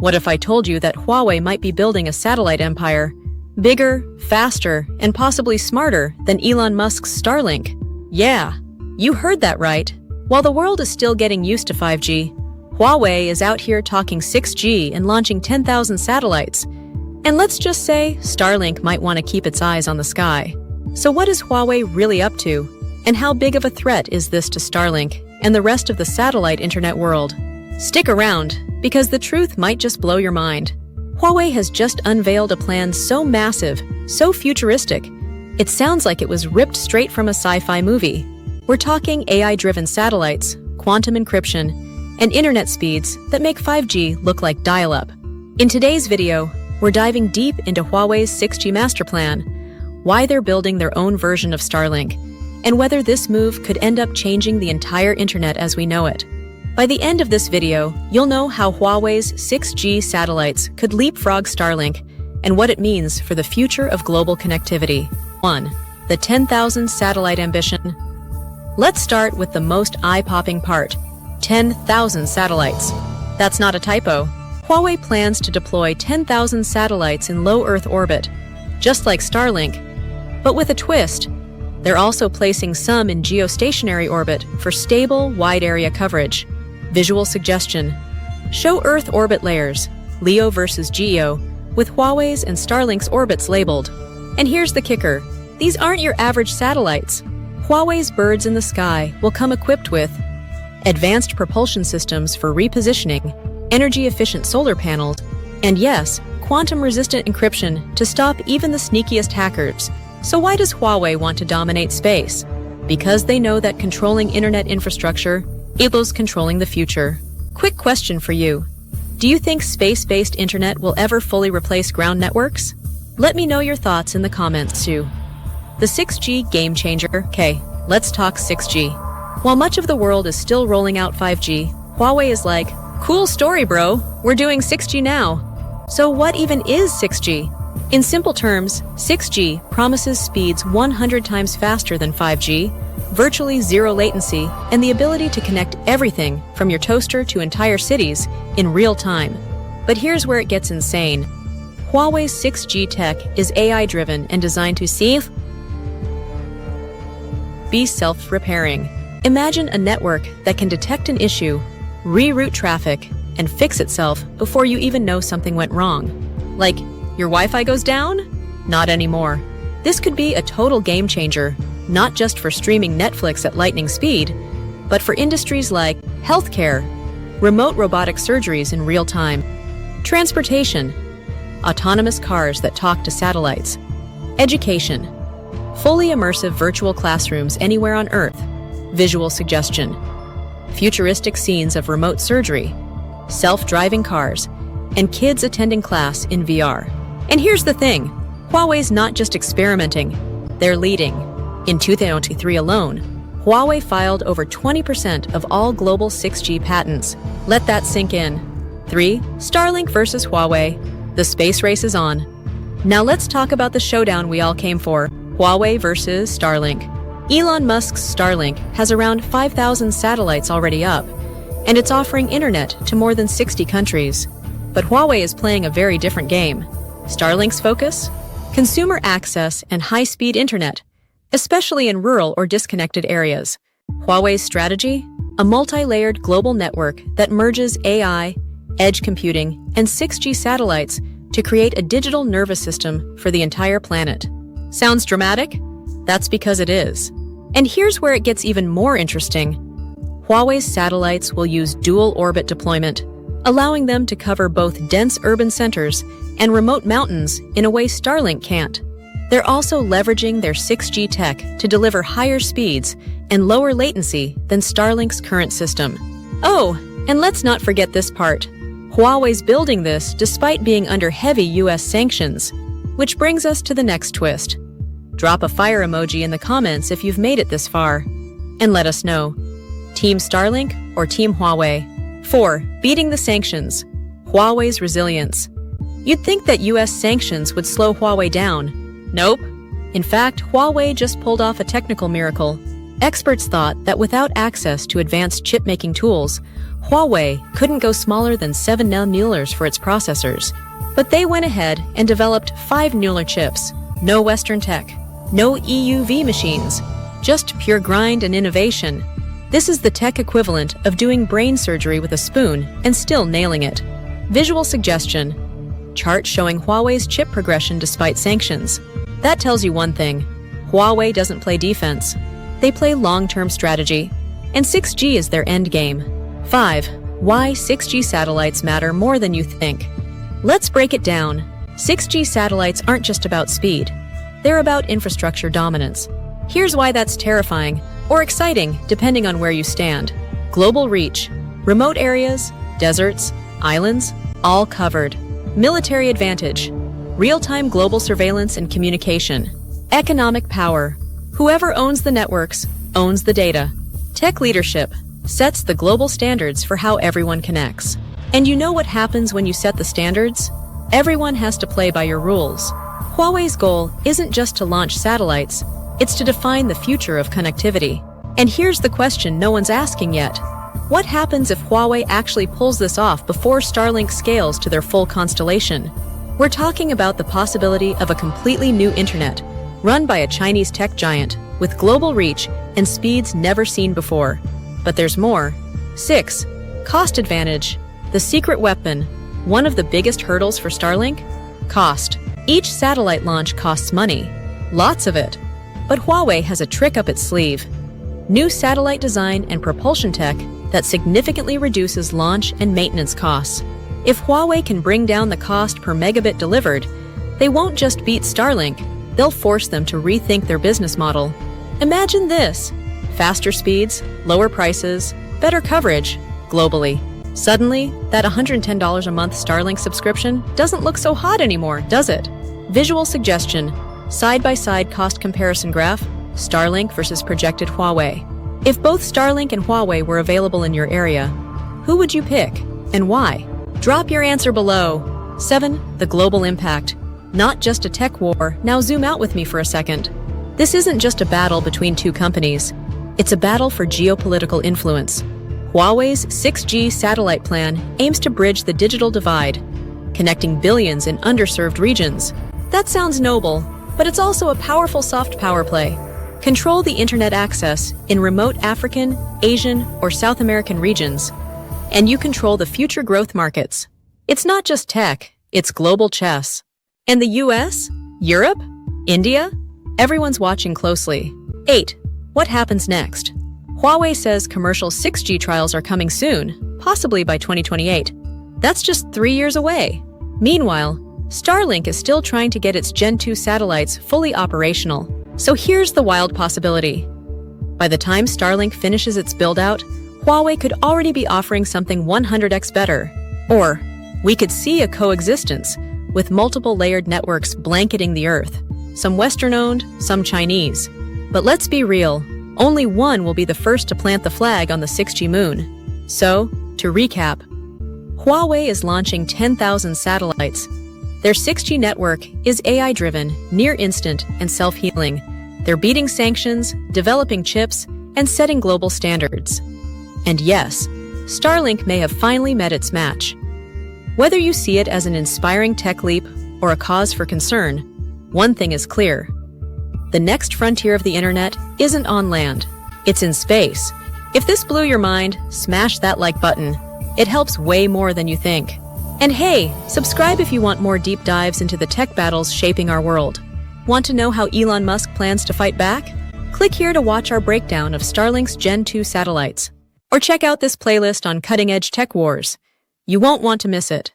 What if I told you that Huawei might be building a satellite empire? Bigger, faster, and possibly smarter than Elon Musk's Starlink. Yeah, you heard that right. While the world is still getting used to 5G, Huawei is out here talking 6G and launching 10,000 satellites. And let's just say Starlink might want to keep its eyes on the sky. So what is Huawei really up to? And how big of a threat is this to Starlink and the rest of the satellite internet world? Stick around, because the truth might just blow your mind. Huawei has just unveiled a plan so massive, so futuristic, it sounds like it was ripped straight from a sci-fi movie. We're talking AI-driven satellites, quantum encryption, and internet speeds that make 5G look like dial-up. In today's video, we're diving deep into Huawei's 6G master plan, why they're building their own version of Starlink, and whether this move could end up changing the entire internet as we know it. By the end of this video, you'll know how Huawei's 6G satellites could leapfrog Starlink and what it means for the future of global connectivity. 1. The 10,000 satellite ambition. Let's start with the most eye-popping part: 10,000 satellites. That's not a typo. Huawei plans to deploy 10,000 satellites in low Earth orbit, just like Starlink. But with a twist, they're also placing some in geostationary orbit for stable, wide-area coverage. Visual suggestion: show Earth orbit layers, LEO versus GEO, with Huawei's and Starlink's orbits labeled. And here's the kicker: these aren't your average satellites. Huawei's birds in the sky will come equipped with advanced propulsion systems for repositioning, energy-efficient solar panels, and yes, quantum-resistant encryption to stop even the sneakiest hackers. So why does Huawei want to dominate space? Because they know that controlling internet infrastructure equals controlling the future. Quick question for you: do you think space-based internet will ever fully replace ground networks? Let me know your thoughts in the comments too. The 6G game changer. Okay, let's talk 6G. While much of the world is still rolling out 5G, Huawei is like, cool story, bro, we're doing 6G now. So what even is 6G? In simple terms, 6G promises speeds 100 times faster than 5G, virtually zero latency, and the ability to connect everything from your toaster to entire cities in real time. But here's where it gets insane. Huawei's 6G tech is AI-driven and designed to be self-repairing. Imagine a network that can detect an issue, reroute traffic, and fix itself before you even know something went wrong. Like, your Wi-Fi goes down? Not anymore. This could be a total game changer, not just for streaming Netflix at lightning speed, but for industries like healthcare, remote robotic surgeries in real time, transportation, autonomous cars that talk to satellites, education, fully immersive virtual classrooms anywhere on Earth, visual suggestion, futuristic scenes of remote surgery, self-driving cars, and kids attending class in VR. And here's the thing, Huawei's not just experimenting, they're leading. In 2023 alone, Huawei filed over 20% of all global 6G patents. Let that sink in. 3. Starlink versus Huawei. The space race is on. Now let's talk about the showdown we all came for, Huawei versus Starlink. Elon Musk's Starlink has around 5,000 satellites already up, and it's offering internet to more than 60 countries. But Huawei is playing a very different game. Starlink's focus? Consumer access and high-speed internet, especially in rural or disconnected areas. Huawei's strategy? A multi-layered global network that merges AI, edge computing, and 6G satellites to create a digital nervous system for the entire planet. Sounds dramatic? That's because it is. And here's where it gets even more interesting. Huawei's satellites will use dual orbit deployment, allowing them to cover both dense urban centers and remote mountains in a way Starlink can't. They're also leveraging their 6G tech to deliver higher speeds and lower latency than Starlink's current system. Oh, and let's not forget this part. Huawei's building this despite being under heavy US sanctions. Which brings us to the next twist. Drop a fire emoji in the comments if you've made it this far. And let us know. Team Starlink or Team Huawei? 4. Beating the sanctions. Huawei's resilience. You'd think that US sanctions would slow Huawei down. Nope. In fact, Huawei just pulled off a technical miracle. Experts thought that without access to advanced chip-making tools, Huawei couldn't go smaller than 7 nanometers for its processors, but they went ahead and developed 5 nanometer chips. No Western tech, no EUV machines, just pure grind and innovation. This is the tech equivalent of doing brain surgery with a spoon and still nailing it. Visual suggestion. Chart showing Huawei's chip progression despite sanctions. That tells you one thing. Huawei doesn't play defense. They play long-term strategy. And 6G is their end game. 5. Why 6G satellites matter more than you think. Let's break it down. 6G satellites aren't just about speed. They're about infrastructure dominance. Here's why that's terrifying, or exciting, depending on where you stand. Global reach. Remote areas, deserts, islands, all covered. Military advantage. Real-time global surveillance and communication. Economic power. Whoever owns the networks owns the data. Tech leadership sets the global standards for how everyone connects. And you know what happens when you set the standards? Everyone has to play by your rules. Huawei's goal isn't just to launch satellites, it's to define the future of connectivity. And here's the question no one's asking yet. What happens if Huawei actually pulls this off before Starlink scales to their full constellation? We're talking about the possibility of a completely new internet, run by a Chinese tech giant, with global reach and speeds never seen before. But there's more. 6. Cost advantage. The secret weapon. One of the biggest hurdles for Starlink? Cost. Each satellite launch costs money. Lots of it. But Huawei has a trick up its sleeve. New satellite design and propulsion tech that significantly reduces launch and maintenance costs. If Huawei can bring down the cost per megabit delivered, they won't just beat Starlink, they'll force them to rethink their business model. Imagine this: faster speeds, lower prices, better coverage, globally. Suddenly, that $110 a month Starlink subscription doesn't look so hot anymore, does it? Visual suggestion. Side-by-side cost comparison graph, Starlink versus projected Huawei. If both Starlink and Huawei were available in your area, who would you pick, and why? Drop your answer below. 7. The global impact. Not just a tech war. Now zoom out with me for a second. This isn't just a battle between two companies. It's a battle for geopolitical influence. Huawei's 6G satellite plan aims to bridge the digital divide, connecting billions in underserved regions. That sounds noble, but it's also a powerful soft power play. Control the internet access in remote African, Asian, or South American regions, and you control the future growth markets. It's not just tech, it's global chess. And the US? Europe? India? Everyone's watching closely. 8. What happens next? Huawei says commercial 6G trials are coming soon, possibly by 2028. That's just 3 years away. Meanwhile, Starlink is still trying to get its Gen 2 satellites fully operational. So here's the wild possibility. By the time Starlink finishes its build-out, Huawei could already be offering something 100x better. Or we could see a coexistence with multiple layered networks blanketing the Earth, some Western-owned, some Chinese. But let's be real, only one will be the first to plant the flag on the 6G moon. So, to recap, Huawei is launching 10,000 satellites. Their 6G network is AI-driven, near-instant, and self-healing. They're beating sanctions, developing chips, and setting global standards. And yes, Starlink may have finally met its match. Whether you see it as an inspiring tech leap or a cause for concern, one thing is clear. The next frontier of the internet isn't on land, it's in space. If this blew your mind, smash that like button. It helps way more than you think. And hey, subscribe if you want more deep dives into the tech battles shaping our world. Want to know how Elon Musk plans to fight back? Click here to watch our breakdown of Starlink's Gen 2 satellites. Or check out this playlist on cutting-edge tech wars. You won't want to miss it.